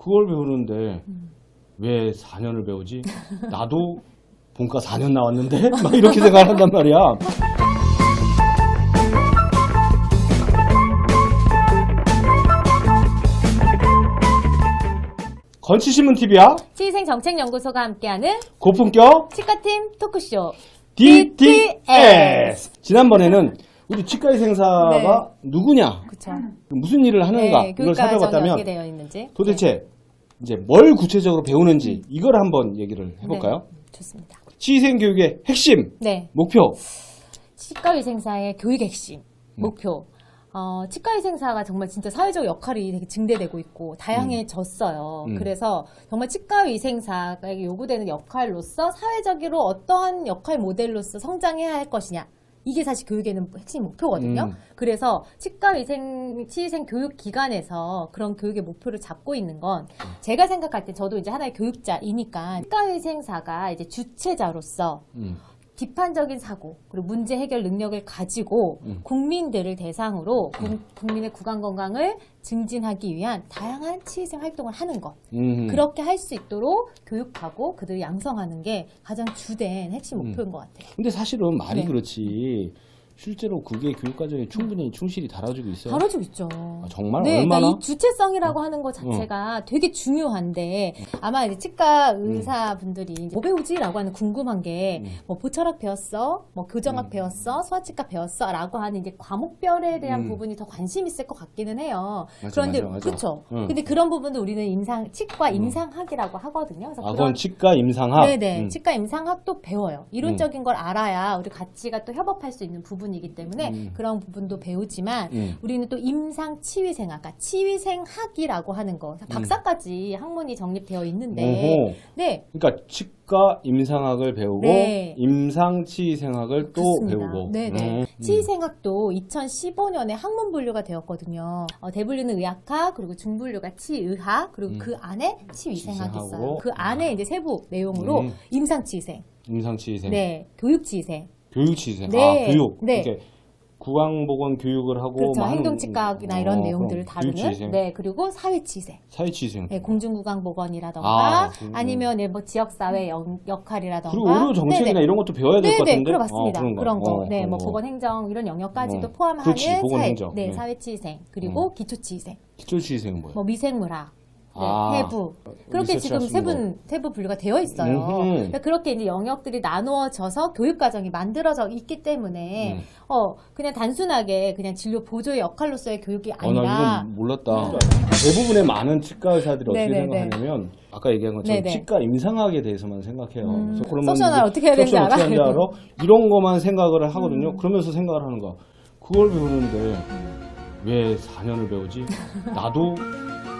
그걸 배우는데 왜 4년을 배우지? 나도 본과 4년 나왔는데? 막 이렇게 생각한단 말이야. 건치신문TV야 치위생정책연구소가 함께하는 고품격 치과팀 토크쇼 DTS. 지난번에는 우리 치과의생사가 누구냐, 그쵸. 무슨 일을 하는가, 이걸 교육과정이 살펴봤다면 어떻게 되어 있는지 도대체 이제 뭘 구체적으로 배우는지 이걸 한번 얘기를 해볼까요? 네, 좋습니다. 치위생 교육의 핵심, 네, 목표. 치과위생사의 교육 핵심 목표. 치과위생사가 정말 진짜 사회적 역할이 되게 증대되고 있고 다양해졌어요. 그래서 정말 치과위생사에게 요구되는 역할로서 사회적으로 어떠한 역할 모델로서 성장해야 할 것이냐. 이게 사실 교육에는 핵심 목표거든요. 그래서 치위생 교육 기관에서 그런 교육의 목표를 잡고 있는 건 제가 생각할 때 저도 이제 하나의 교육자이니까 치과위생사가 이제 주체자로서 비판적인 사고 그리고 문제 해결 능력을 가지고 국민들을 대상으로 국민의 구강 건강을 증진하기 위한 다양한 치위생 활동을 하는 것. 그렇게 할 수 있도록 교육하고 그들을 양성하는 게 가장 주된 핵심 목표인 것 같아요. 근데 사실은 말이 네. 그렇지 실제로 그게 교육과정에 충분히 충실히 다뤄지고 있어요. 다뤄지고 있죠. 정말 네, 얼마나? 그러니까 이 주체성이라고 하는 것 자체가 되게 중요한데 아마 이제 치과 의사분들이 뭐 배우지라고 하는 궁금한 게 뭐 보철학 배웠어, 뭐 교정학 배웠어, 소아치과 배웠어라고 하는 이제 과목별에 대한 부분이 더 관심 있을 것 같기는 해요. 맞아, 그런데 맞아. 그렇죠. 근데 그런 부분도 우리는 치과 임상학이라고 하거든요. 그래서 그건 치과 임상학. 네네. 치과 임상학도 배워요. 이론적인 걸 알아야 우리 같이가 또 협업할 수 있는 부분이기 때문에 그런 부분도 배우지만 우리는 또 임상치위생학, 그러니까 치위생학이라고 하는 거 박사까지 학문이 정립되어 있는데 오호. 네. 그러니까 치과 임상학을 배우고 네. 임상치위생학을 또 그렇습니다. 배우고. 네네. 치위생학도 2015년에 학문 분류가 되었거든요. 대분류는 의학학, 그리고 중분류가 치의학, 그리고 그 안에 치위생학이 있어요. 치위생하고. 그 안에 이제 세부 내용으로 임상치위생, 임상치위생. 네, 교육치위생, 교육치위생. 네. 교육. 네. 이렇게 구강보건 교육을 하고 그렇죠. 뭐 하는- 행동치과학이나 이런 내용들을 그럼 다루는. 교육치위생. 네, 그리고 사회치위생. 사회치위생. 네, 공중구강보건이라던가 아니면 뭐 지역사회 역할이라던가. 그리고 의료 정책이나 네네. 이런 것도 배워야 될 것 네네, 같은데. 그래 맞습니다. 그런 거. 네, 그런 뭐 거. 보건행정 이런 영역까지도 어. 포함하는 그렇지, 보건행정. 네, 네. 사회치위생 그리고 기초치위생, 기초치위생은 뭐예요? 뭐 미생물학. 네, 아, 해부. 그렇게 지금 리서치하시는 세부 분류가 되어 있어요. 그러니까 그렇게 이제 영역들이 나누어져서 교육 과정이 만들어져 있기 때문에 그냥 단순하게 그냥 진료 보조의 역할로서의 교육이 나 아니라 이건 몰랐다. 대부분의 많은 치과 의사들이 어떻게 네네네. 생각하냐면 아까 얘기한 것처럼 네네. 치과 임상학에 대해서만 생각해요. 그래서 그러면 석션을 이제 어떻게 해야 되는지 석션 어떻게 알아? 하는지 알아? 이런 것만 생각을 하거든요. 그러면서 생각을 하는 거야. 그걸 배우는데 왜 4년을 배우지? 나도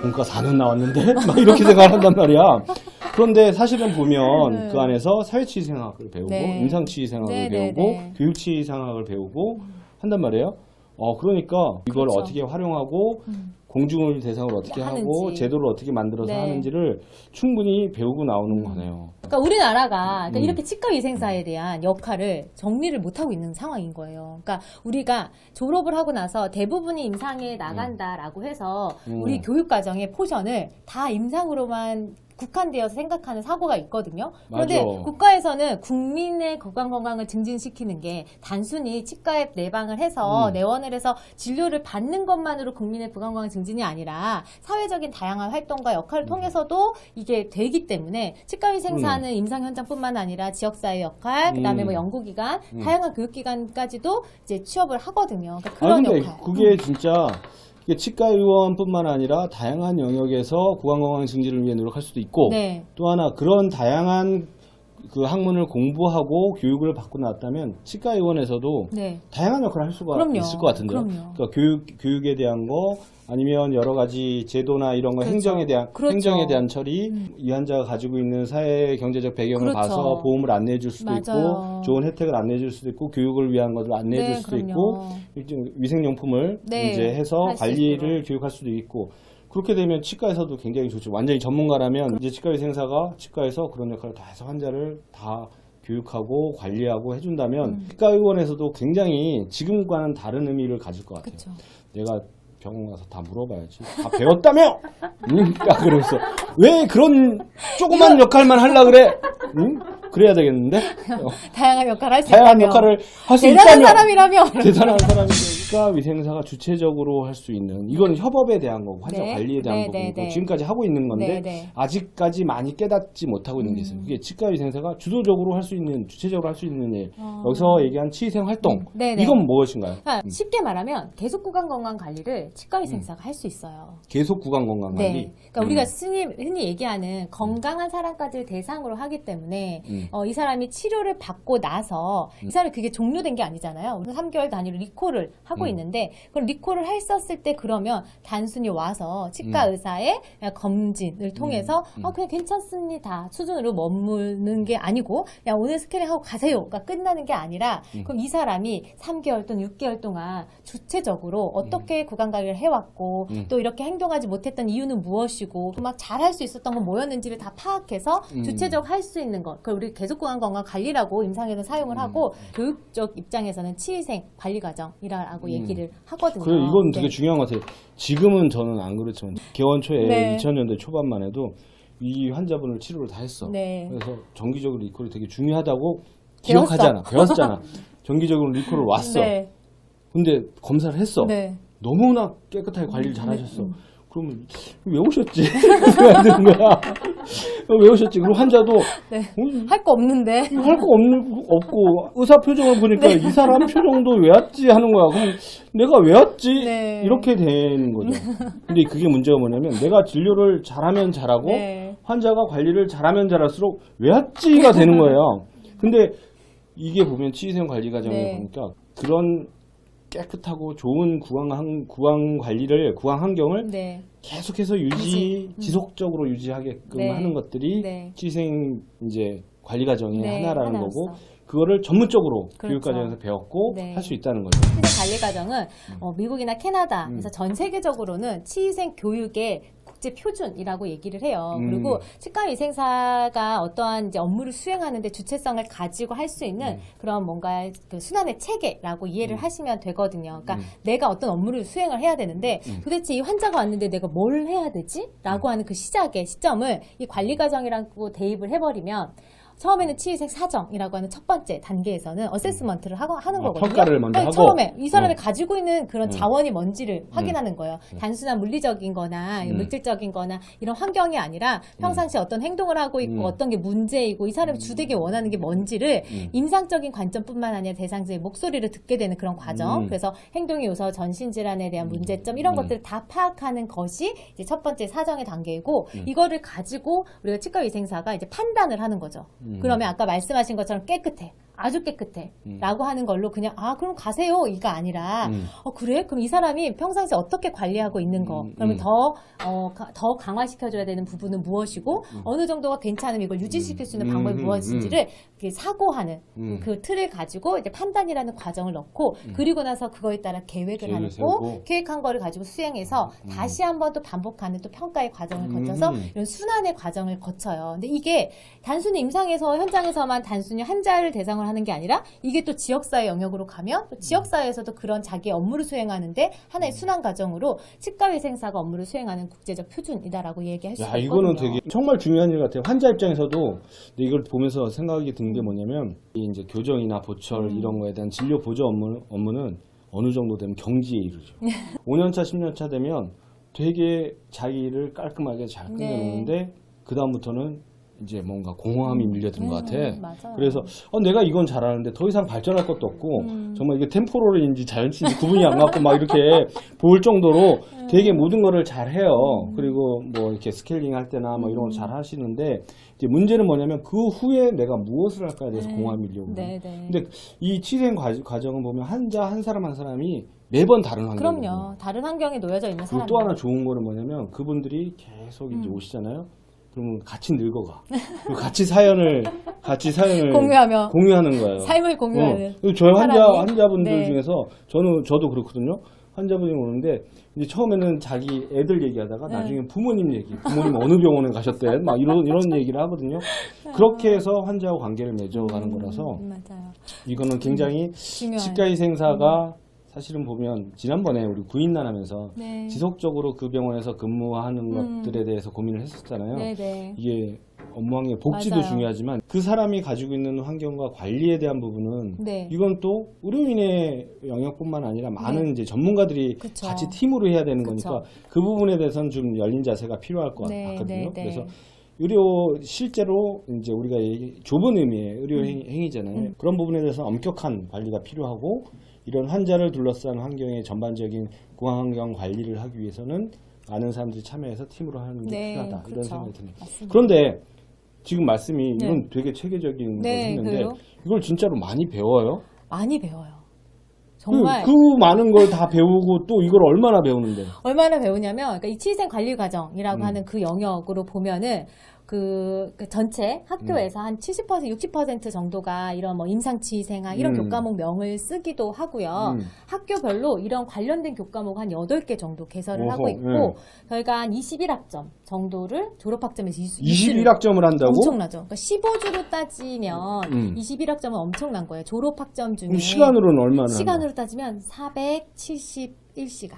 본과 4년 나왔는데? 막 이렇게 생각을 한단 말이야. 그런데 사실은 보면 그 안에서 사회치위생학을 배우고 네. 임상치위생학을 네네네. 배우고 교육치위생학을 배우고 한단 말이에요. 그러니까 이걸 그렇죠. 어떻게 활용하고 공중을 대상으로 어떻게 하고 하는지. 제도를 어떻게 만들어서 네. 하는지를 충분히 배우고 나오는 거네요. 그러니까 우리나라가 이렇게 치과위생사에 대한 역할을 정리를 못하고 있는 상황인 거예요. 그러니까 우리가 졸업을 하고 나서 대부분이 임상에 나간다라고 해서 우리 교육과정의 포션을 다 임상으로만 국한되어서 생각하는 사고가 있거든요. 그런데 맞아. 국가에서는 국민의 건강을 증진시키는 게 단순히 치과에 내방을 해서 내원을 해서 진료를 받는 것만으로 국민의 건강 증진이 아니라 사회적인 다양한 활동과 역할을 통해서도 이게 되기 때문에 치과위생사는 임상 현장뿐만 아니라 지역사회 역할, 그다음에 뭐 연구기관, 다양한 교육기관까지도 이제 취업을 하거든요. 그러니까 그런 근데 역할. 그게 진짜 이게 치과 의원뿐만 아니라 다양한 영역에서 구강건강 증진을 위해 노력할 수도 있고 네. 또 하나 그런 다양한 그 학문을 공부하고 교육을 받고 나왔다면 치과 의원에서도 네. 다양한 역할을 할 수가 그럼요. 있을 것 같은데요. 그럼요. 그러니까 교육에 대한 거 아니면 여러 가지 제도나 이런 거 그렇죠. 행정에 그렇죠. 대한 처리, 이 환자가 가지고 있는 사회 경제적 배경을 그렇죠. 봐서 보험을 안내해 줄 수도 맞아요. 있고 좋은 혜택을 안내해 줄 수도 있고 교육을 위한 것을 안내해 줄 네, 수도 그럼요. 있고 일종 위생용품을 네, 이제 해서 할수 관리를 있도록. 교육할 수도 있고 그렇게 되면 치과에서도 굉장히 좋죠. 완전히 전문가라면 이제 치과의생사가 치과에서 그런 역할을 다 해서 환자를 다 교육하고 관리하고 해준다면 치과의원에서도 굉장히 지금과는 다른 의미를 가질 것 같아요. 그렇죠. 내가 병원 가서 다 물어봐야지. 다 배웠다며? 응? 딱 그래서 왜 그런 조그만 역할만 하려 그래? 응? 그래야 되겠는데? 다양한 역할을 할 수 다양한 있다며. 역할을 할 수 대단한 있다며. 사람이라며. 대단한 사람이니까 위생사가 주체적으로 할 수 있는 이건 협업에 대한 거고 환자 네. 관리에 대한 네, 거고 네, 네. 지금까지 하고 있는 건데 네, 네. 아직까지 많이 깨닫지 못하고 있는 게 있어요. 그게 치과위생사가 주도적으로 할 수 있는 주체적으로 할 수 있는 일. 여기서 얘기한 치위생 활동 네, 네. 이건 무엇인가요? 그러니까 쉽게 말하면 계속 구강 건강 관리를 치과의생사가 할 수 있어요. 계속 구강 건강 관리. 네. 그러니까 우리가 흔히 얘기하는 건강한 사람까지를 대상으로 하기 때문에 이 사람이 치료를 받고 나서 이 사람이 그게 종료된 게 아니잖아요. 3개월 단위로 리콜을 하고 있는데 그럼 리콜을 했었을 때 그러면 단순히 와서 치과 의사의 검진을 통해서 그냥 괜찮습니다 수준으로 머무는 게 아니고 그냥 오늘 스캐닝하고 가세요가 끝나는 게 아니라 그럼 이 사람이 3개월 또는 6개월 동안 주체적으로 어떻게 구강 관리를 해왔고 또 이렇게 행동하지 못했던 이유는 무엇이고 막 잘할 수 있었던 건 뭐였는지를 다 파악해서 주체적으로 할 수 있는 것 그걸 우리 계속 구강 건강 관리라고 임상에서 사용을 하고 교육적 입장에서는 치위생 관리 과정이라고 얘기를 하거든요. 그래 이건 되게 네. 중요한 것 같아요. 지금은 저는 안 그렇지만 개원 초에 네. 2000년대 초반만 해도 이 환자분을 치료를 다 했어. 네. 그래서 정기적으로 리콜이 되게 중요하다고 배웠어. 기억하잖아. 배웠잖아. 정기적으로 리콜을 왔어. 네. 근데 검사를 했어. 네. 너무나 깨끗하게 관리를 잘 하셨어. 그러면 왜 오셨지? 그래야 되는 거야. 왜 오셨지? 그리고 환자도 네. 할 거 없는데. 할 거 없고 의사 표정을 보니까 이 사람 표정도 왜 왔지 하는 거야. 그럼 내가 왜 왔지? 네. 이렇게 되는 거죠. 근데 그게 문제가 뭐냐면 내가 진료를 잘하면 잘하고 네. 환자가 관리를 잘하면 잘할수록 왜 왔지가 되는 거예요. 근데 이게 보면 치위생 관리 과정에 네. 보니까 그런 깨끗하고 좋은 구강 관리를 구강 환경을 네. 계속해서 지속적으로 유지하게끔 네. 하는 것들이 네. 치위생 이제 관리 과정의 네, 하나라는 하나로서. 거고 그거를 전문적으로 그렇죠. 교육 과정에서 배웠고 네. 할 수 있다는 거죠. 치위생 관리 과정은 미국이나 캐나다, 그래서 전 세계적으로는 치위생 교육의 국제 표준이라고 얘기를 해요. 그리고 치과위생사가 어떠한 이제 업무를 수행하는데 주체성을 가지고 할 수 있는 그런 뭔가 그 순환의 체계라고 이해를 하시면 되거든요. 그러니까 내가 어떤 업무를 수행을 해야 되는데 도대체 이 환자가 왔는데 내가 뭘 해야 되지? 라고 하는 그 시작의 시점을 이 관리 과정이라고 대입을 해버리면 처음에는 치위생 사정이라고 하는 첫 번째 단계에서는 어세스먼트를 하는 거거든요. 평가를 먼저 하고 처음에 이 사람이 가지고 있는 그런 자원이 뭔지를 확인하는 거예요. 단순한 물리적인 거나 물질적인 거나 이런 환경이 아니라 평상시 어떤 행동을 하고 있고 어떤 게 문제이고 이 사람이 주되게 원하는 게 뭔지를 임상적인 관점뿐만 아니라 대상자의 목소리를 듣게 되는 그런 과정. 그래서 행동의 요소, 전신질환에 대한 문제점 이런 것들을 다 파악하는 것이 이제 첫 번째 사정의 단계이고 이거를 가지고 우리가 치과위생사가 이제 판단을 하는 거죠. 그러면 아까 말씀하신 것처럼 깨끗해. 아주 깨끗해. 라고 하는 걸로 그냥, 그럼 가세요. 이거 아니라, 그래? 그럼 이 사람이 평상시에 어떻게 관리하고 있는 거. 그러면 더 강화시켜줘야 되는 부분은 무엇이고, 어느 정도가 괜찮으면 이걸 유지시킬 수 있는 방법이 무엇인지를 이렇게 사고하는 그 틀을 가지고 이제 판단이라는 과정을 넣고, 그리고 나서 그거에 따라 계획을 하고, 세우고. 계획한 거를 가지고 수행해서 다시 한번 또 반복하는 또 평가의 과정을 거쳐서 이런 순환의 과정을 거쳐요. 근데 이게 단순히 임상에서, 현장에서만 단순히 환자를 대상으로 하는 게 아니라 이게 또 지역사회 영역으로 가면 또 지역사회에서도 그런 자기의 업무를 수행하는데 하나의 순환 과정으로 치과위생사가 업무를 수행하는 국제적 표준이다라고 얘기할 수 야, 있거든요. 이거는 되게 정말 중요한 일 같아요. 환자 입장에서도 근데 이걸 보면서 생각이 드는 게 뭐냐면 이 이제 교정이나 보철 이런 거에 대한 진료 보조 업무는 어느 정도 되면 경지에 이르죠. 5년차, 10년차 되면 되게 자기를 깔끔하게 잘 끝내놓는데 그 다음부터는 이제 뭔가 공허함이 밀려드는 것 같아. 맞아요. 그래서 내가 이건 잘하는데 더 이상 발전할 것도 없고 정말 이게 템포럴인지 자연치인지 구분이 안 맞고 막 이렇게 보일 정도로 되게 모든 거를 잘해요. 그리고 뭐 이렇게 스케일링 할 때나 뭐 이런 거 잘 하시는데 이제 문제는 뭐냐면 그 후에 내가 무엇을 할까에 대해서 공허함이 밀려오고. 근데 이 치료행 과정을 보면 환자 한 사람 한 사람이 매번 다른 환경이에요. 그럼요. 다른 환경에 놓여져 있는 그리고 사람. 또 하나 좋은 거는 뭐냐면 그분들이 계속 이제 오시잖아요. 그러면 같이 늙어가. 그리고 같이 사연을 공유하는 거예요. 삶을 공유하는. 저희 사람이? 환자분들 네. 중에서 저도 그렇거든요. 환자분이 오는데 이제 처음에는 자기 애들 얘기하다가 나중에 부모님 어느 병원에 가셨대 막 이런 얘기를 하거든요. 그렇게 해서 환자하고 관계를 맺어가는 거라서 맞아요. 이거는 굉장히 중요한. 치과위생사가 사실은 보면 지난번에 우리 구인난 하면서 네. 지속적으로 그 병원에서 근무하는 것들에 대해서 고민을 했었잖아요. 네네. 이게 업무왕의 복지도 맞아요. 중요하지만 그 사람이 가지고 있는 환경과 관리에 대한 부분은 네. 이건 또 의료인의 영역뿐만 아니라 많은 이제 전문가들이 그쵸. 같이 팀으로 해야 되는 그쵸. 거니까 그 부분에 대해서는 좀 열린 자세가 필요할 것 네, 같거든요. 네, 네. 그래서 의료 실제로 이제 우리가 좁은 의미의 의료 행위잖아요. 그런 부분에 대해서 엄격한 관리가 필요하고 이런 환자를 둘러싼 환경의 전반적인 공항환경 관리를 하기 위해서는 많은 사람들이 참여해서 팀으로 하는 게 네, 필요하다 이런 그렇죠. 생각이 듭니다. 맞습니다. 그런데 지금 말씀이 네. 이건 되게 체계적인 걸 네, 했는데 그래요? 이걸 진짜로 많이 배워요? 많이 배워요. 정말 그 많은 걸 다 배우고 또 이걸 얼마나 배우는데? 얼마나 배우냐면 그러니까 이 치위생 관리 과정이라고 음. 하는 그 영역으로 보면은 그 전체 학교에서 한 70%, 60% 정도가 이런 뭐 임상치위생학 이런 교과목명을 쓰기도 하고요. 학교별로 이런 관련된 교과목 한 8개 정도 개설을 하고 어허, 있고 네. 저희가 한 21학점 정도를 졸업학점에서 21학점을 한다고? 엄청나죠. 그러니까 15주로 따지면 21학점은 엄청난 거예요. 졸업학점 중에 그럼 시간으로는 얼마나? 시간으로 따지면 471시간.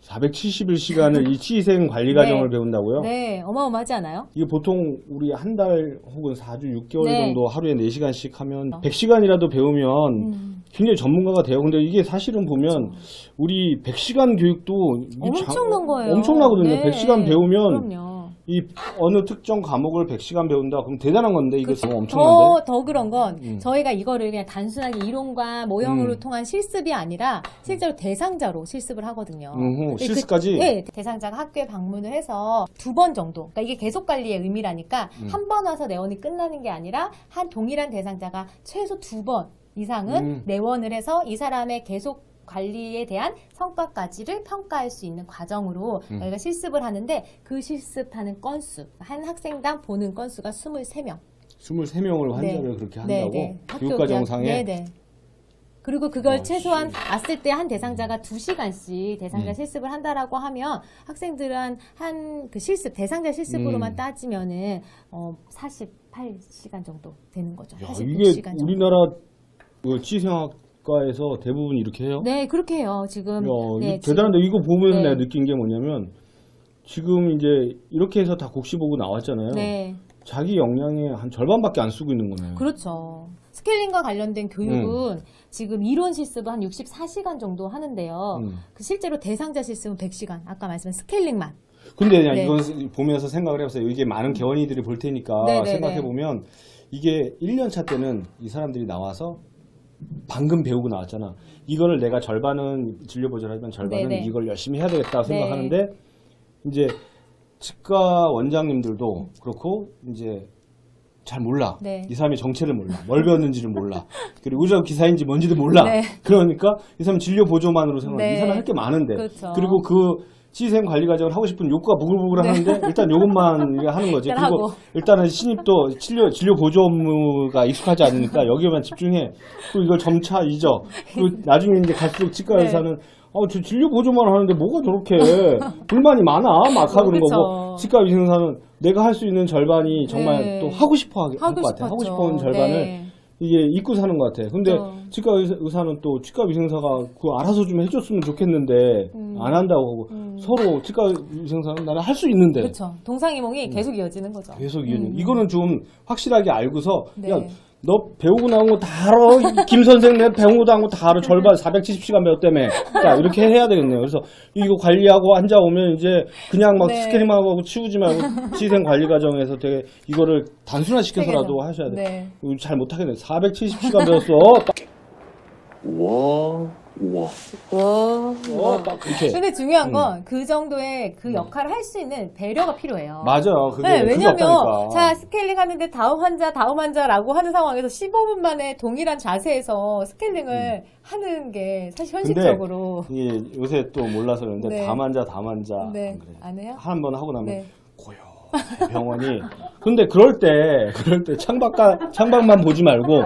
471시간을 이 치위생 관리 과정을 배운다고요? 네, 어마어마하지 않아요? 이게 보통 우리 한 달 혹은 4주, 6개월 네. 정도 하루에 4시간씩 하면 100시간이라도 배우면 굉장히 전문가가 돼요. 근데 이게 사실은 보면 우리 100시간 교육도 이게 엄청난 거예요. 엄청나거든요. 네. 100시간 배우면 그럼요. 이 어느 특정 과목을 100시간 배운다. 그럼 대단한 건데 이게 너무 엄청난데. 더 그런 건 저희가 이거를 그냥 단순하게 이론과 모형으로 통한 실습이 아니라 실제로 대상자로 실습을 하거든요. 실습까지? 네, 대상자가 학교에 방문을 해서 2번 정도. 그러니까 이게 계속 관리의 의미라니까 한 번 와서 내원이 끝나는 게 아니라 한 동일한 대상자가 최소 2번 이상은 내원을 해서 이 사람의 계속 관리에 대한 성과까지를 평가할 수 있는 과정으로 저희가 실습을 하는데 그 실습하는 건수, 한 학생당 보는 건수가 23명. 23명을 환자를 네. 그렇게 네, 한다고? 네. 교육과정상에? 네네. 그리고 그걸 와, 최소한 씨. 왔을 때 한 대상자가 2시간씩 대상자 실습을 한다라고 하면 학생들은 한 그 실습, 대상자 실습으로만 따지면은 48시간 정도 되는 거죠. 야, 46시간 이게 정도. 우리나라 치의생학과에서 대부분 이렇게 해요? 네, 그렇게 해요. 지금. 야, 네, 이거 대단한데 이거 보면서 네. 내가 느낀 게 뭐냐면 지금 이제 이렇게 해서 다 국시 보고 나왔잖아요. 네. 자기 역량의 한 절반밖에 안 쓰고 있는 거네. 그렇죠. 스케일링과 관련된 교육은 지금 이론 실습은 한 64시간 정도 하는데요. 그 실제로 대상자 실습은 100시간. 아까 말씀한 스케일링만. 근데 그냥 네. 이건 보면서 생각을 해봤어요. 이게 많은 개원이들이 볼 테니까 네, 네, 생각해보면 이게 1년차 때는 이 사람들이 나와서 방금 배우고 나왔잖아. 이거를 내가 절반은 진료보조를 하지만 절반은 네, 네. 이걸 열심히 해야 되겠다 네. 생각하는데 이제 치과 원장님들도 그렇고 이제 잘 몰라. 네. 이 사람의 정체를 몰라. 뭘 배웠는지를 몰라. 그리고 의사 기사인지 뭔지도 몰라. 네. 그러니까 이 사람 진료 보조만으로 생각해. 네. 이 사람 할 게 많은데. 그렇죠. 그리고 그 치생 관리 과정을 하고 싶은 욕구가 부글부글 하는데 일단 요것만 하는 거지. 일단 그리고 하고. 일단은 신입도 진료 보조 업무가 익숙하지 않으니까 여기에만 집중해. 그리고 이걸 점차 잊어. 그리고 나중에 이제 갈수록 치과 네. 의사는 저 진료 보조만 하는데 뭐가 저렇게 불만이 많아 막 하고 그런 그쵸. 거고 치과 위생사는 내가 할 수 있는 절반이 정말 네. 또 하고 싶어 할 것 하고 같아. 하고 싶었죠. 싶어 하는 절반을 네. 이게 잊고 사는 것 같아. 근데 그쵸. 치과 의사는 또 치과 위생사가 그거 알아서 좀 해줬으면 좋겠는데 안 한다고 하고 서로 치과 위생사는 나는 할 수 있는데 그렇죠. 동상이몽이 계속 이어지는 거죠. 계속 이거는 좀 확실하게 알고서 네. 야 너 배우고 나온 거 다 알아. 김 선생 내 배운 거도 안 거 다 알아. 절반 470시간 배웠다며. 자 이렇게 해야 되겠네요. 그래서 이거 관리하고 앉아 오면 이제 그냥 막 네. 스캐닝만 하고 치우지 말고 치생 관리 과정에서 되게 이거를 단순화시켜서라도 하셔야 돼. 네. 이거 잘 못하겠네. 470시간 배웠어. 딱 그렇게. 근데 중요한 건 그 정도의 그 역할을 할 수 있는 배려가 필요해요. 맞아. 그게 네, 그게 왜냐면 없다니까. 자 스케일링 하는데 다음 환자라고 하는 상황에서 15분 만에 동일한 자세에서 스케일링을 하는 게 사실 현실적으로 이게 요새 또 몰라서 그러는데 네. 담환자 네, 안 그래. 안 해요? 한 번 하고 나면 네. 고요 병원이. 근데 그럴 때 창밖만 보지 말고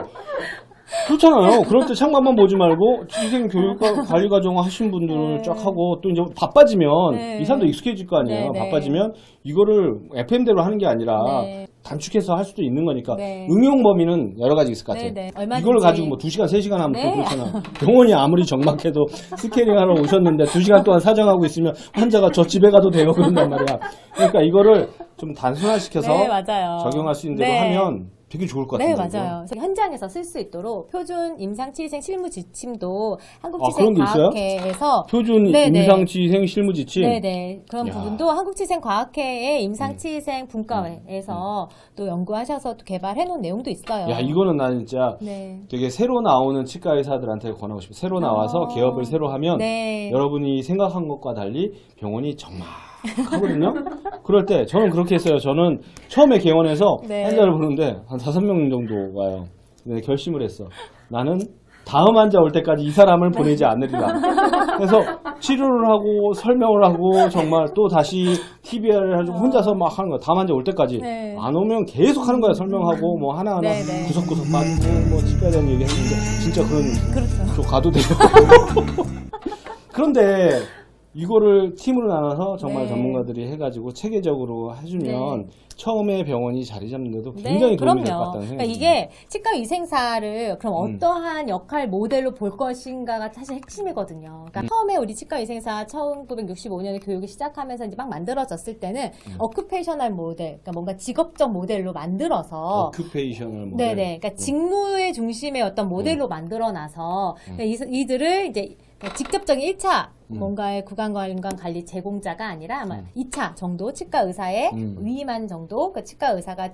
그렇잖아요. 그럴 때 창밖만 보지 말고 희생 교육과 관리 과정 하신 분들을 네. 쫙 하고 또 이제 바빠지면 네. 이 사람도 익숙해질 거 아니에요. 네, 네. 바빠지면 이거를 FM대로 하는 게 아니라 네. 단축해서 할 수도 있는 거니까 네. 응용 범위는 여러 가지 있을 것 같아요. 네, 네. 얼마든지. 이걸 가지고 뭐 2시간, 3시간 하면 네. 또 그렇잖아. 병원이 아무리 적막해도 스캐닝하러 오셨는데 2시간 동안 사정하고 있으면 환자가 저 집에 가도 돼요. 그런단 말이야. 그러니까 이거를 좀 단순화시켜서 네, 맞아요. 적용할 수 있는 대로 네. 하면 되게 좋을 것 네, 같은데. 맞아요. 그래서 현장에서 쓸 수 있도록 표준 임상치위생 실무 지침도 그런 게 있어요? 한국치생과학회에서 표준 네네. 임상치생 실무지침. 네네. 그런 야. 부분도 한국치생과학회의 임상치위생 분과회에서 또 연구하셔서 또 개발해놓은 내용도 있어요. 야, 이거는 나 진짜 네. 되게 새로 나오는 치과 의사들한테 권하고 싶어. 새로 나와서 개업을 새로 하면 네. 여러분이 생각한 것과 달리 병원이 정말 하거든요. 그럴 때 저는 그렇게 했어요. 저는 처음에 개원해서 네. 환자를 보는데 한 5명 정도 와요. 근데 결심을 했어. 나는 다음 환자 올 때까지 이 사람을 보내지 않으리라. 그래서 치료를 하고 설명을 하고 정말 또 다시 TV를 해가지고 혼자서 막 하는 거야. 다음 환자 올 때까지. 네. 안 오면 계속 하는 거야. 설명하고 뭐 하나하나 네, 네. 구석구석 빠지고 뭐 치과에 대한 얘기 했는데 진짜 그런 그렇죠. 저 가도 돼요. 그런데 이거를 팀으로 나눠서 정말 네. 전문가들이 해가지고 체계적으로 해주면 네. 처음에 병원이 자리 잡는데도 굉장히 도움이 그럼요. 될 것 같다는 그러니까 생각이 이게 치과 위생사를 그럼 어떠한 역할 모델로 볼 것인가가 사실 핵심이거든요. 그러니까 처음에 우리 치과 위생사 1965년에 교육이 시작하면서 이제 막 만들어졌을 때는 어큐페이셔널 모델, 그러니까 뭔가 직업적 모델로 만들어서 오큐페이셔널 모델. 네네. 그러니까 직무의 중심의 어떤 모델로 만들어놔서 그러니까 이들을 이제 직접적인 1차 뭔가의 구강건강 관리 제공자가 아니라 아마 2차 정도 치과 의사의 위임한 정도 그 치과 의사가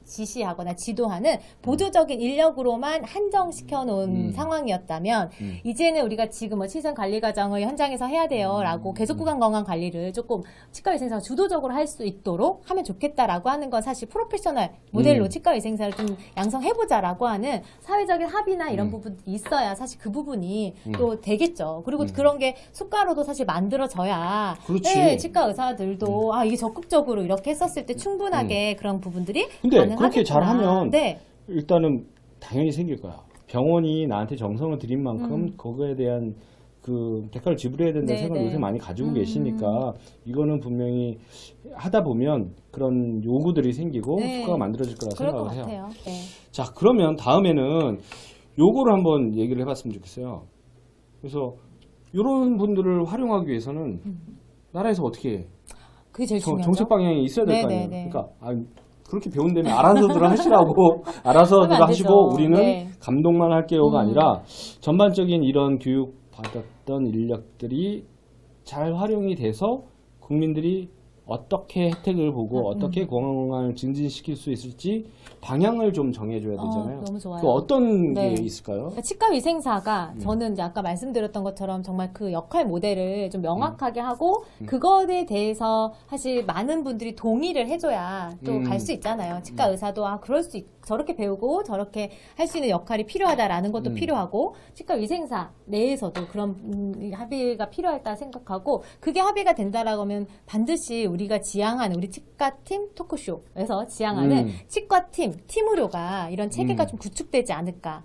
지시하거나 지도하는 보조적인 인력으로만 한정시켜 놓은 상황이었다면 이제는 우리가 지금 뭐 치생 관리 과정을 현장에서 해야 돼요라고 계속 구강 건강 관리를 조금 치과 위생사가 주도적으로 할 수 있도록 하면 좋겠다라고 하는 건 사실 프로페셔널 모델로 치과 위생사를 좀 양성해 보자라고 하는 사회적인 합의나 이런 부분이 있어야 사실 그 부분이 또 되겠죠. 그리고 그런 게 숫가로도 사실 만들어져야 그렇지. 네, 치과 의사들도 이게 적극적으로 이렇게 했었을 때 충분하게 그런 부분들이 근데 가능하겠구나. 그렇게 잘하면 네. 일단은 당연히 생길 거야. 병원이 나한테 정성을 들인 만큼 그거에 대한 그 대가를 지불해야 된다는 네, 생각을 네. 요새 많이 가지고 계시니까 이거는 분명히 하다 보면 그런 요구들이 생기고 네. 효과가 만들어질 거라 그럴 것 생각을 해요. 같아요. 네. 자, 그러면 다음에는 요거를 한번 얘기를 해봤으면 좋겠어요. 그래서 이런 분들을 활용하기 위해서는 나라에서 어떻게 해? 그게 제일 중요하죠. 정책 방향이 있어야 될 거 네, 아니에요. 네, 네. 그러니까 그렇게 배운다면 알아서들 하시라고 알아서들 하면 안 하시고 되죠. 우리는 네. 감독만 할게요가 아니라 전반적인 이런 교육 받았던 인력들이 잘 활용이 돼서 국민들이 어떻게 혜택을 보고 어떻게 건강을 증진시킬 수 있을지 방향을 좀 정해줘야 되잖아요. 너무 좋아요. 그 어떤 네. 게 있을까요? 그러니까 치과 위생사가 저는 이제 아까 말씀드렸던 것처럼 정말 그 역할 모델을 좀 명확하게 하고 그거에 대해서 사실 많은 분들이 동의를 해줘야 또 갈 수 있잖아요. 치과 의사도 그럴 수 저렇게 배우고 저렇게 할 수 있는 역할이 필요하다라는 것도 필요하고 치과 위생사 내에서도 그런 합의가 필요하다 생각하고 그게 합의가 된다라고 하면 반드시 우리가 지향하는 우리 치과팀 토크쇼에서 지향하는 치과팀 팀의료가 이런 체계가 좀 구축되지 않을까.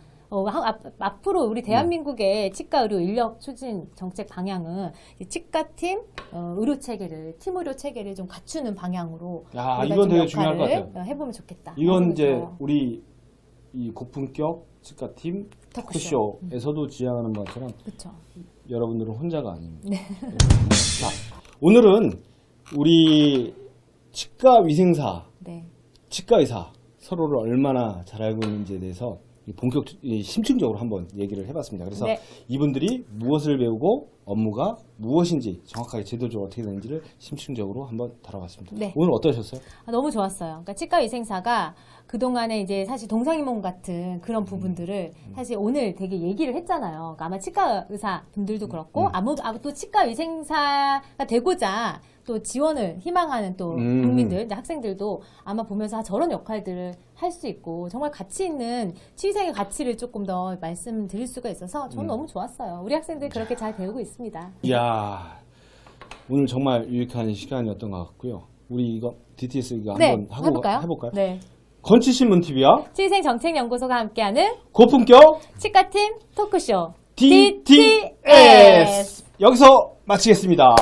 앞으로 우리 대한민국의 치과 의료 인력 추진 정책 방향은 이 치과팀 의료 체계를 팀 의료 체계를 좀 갖추는 방향으로 야, 우리가 이건 좀 되게 중요할 것 역할을 같아요. 해보면 좋겠다. 이건 이제 그래서 우리 이 고품격 치과팀 토크쇼. 토크쇼에서도 지향하는 것처럼 그렇죠. 여러분들은 혼자가 아닙니다. 네. 자, 오늘은 우리 치과 위생사, 네. 치과 의사 서로를 얼마나 잘 알고 있는지에 대해서 심층적으로 한번 얘기를 해봤습니다. 그래서 네. 이분들이 무엇을 배우고 업무가 무엇인지 정확하게 제도적으로 어떻게 되는지를 심층적으로 한번 다뤄봤습니다. 네. 오늘 어떠셨어요? 너무 좋았어요. 그러니까 치과 위생사가 그동안에 이제 사실 동상이몽 같은 그런 부분들을 사실 오늘 되게 얘기를 했잖아요. 그러니까 아마 치과 의사 분들도 그렇고 또 치과 위생사가 되고자 또 지원을 희망하는 또 국민들, 이제 학생들도 아마 보면서 저런 역할들을 할 수 있고 정말 가치 있는 치위생의 가치를 조금 더 말씀드릴 수가 있어서 저는 너무 좋았어요. 우리 학생들 그렇게 잘 배우고 있습니다. 이야, 오늘 정말 유익한 시간이었던 것 같고요. 우리 이거 DTS 이거 네, 한번 해볼까요? 네. 건치신문TV와 치위생 정책연구소가 함께하는 고품격 치과팀 토크쇼 DTS 여기서 마치겠습니다.